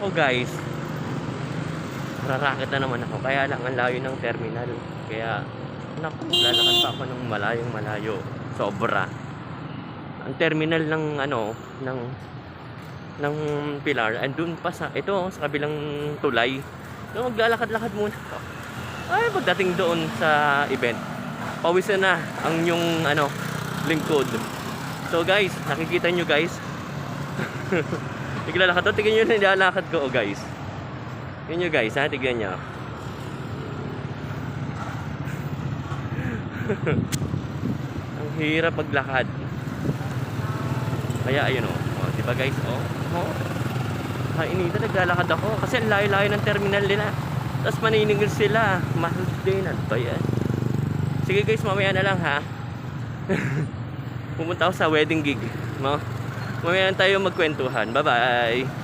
ako guys, rarakit na naman ako. Kaya lang ang layo ng terminal. Kaya naku, lalakad pa ako ng malayong malayo. Sobra. Ang terminal ng ano, ng Pilar, andun pa sa ito, sa kabilang tulay. So maglalakad-lakad muna ako. Ay, pagdating doon sa event, pawisan na ang yung ano, lingkod. So guys, nakikita nyo guys. Naglalakad to, tignan nyo na nilalakad ko, oh guys. Tignan nyo guys, ha, tignan nyo. Ang hirap maglakad. Kaya ayun oh, oh di ba guys, oh. Oh. Kainita, naglalakad ako kasi ang layo-layo ng terminal nila. Tapos maniningil sila. Mahal din, ano ba yan? Sige guys, mamaya na lang ha. Pumunta ako sa wedding gig. Mamaya na tayo magkwentuhan. Bye bye.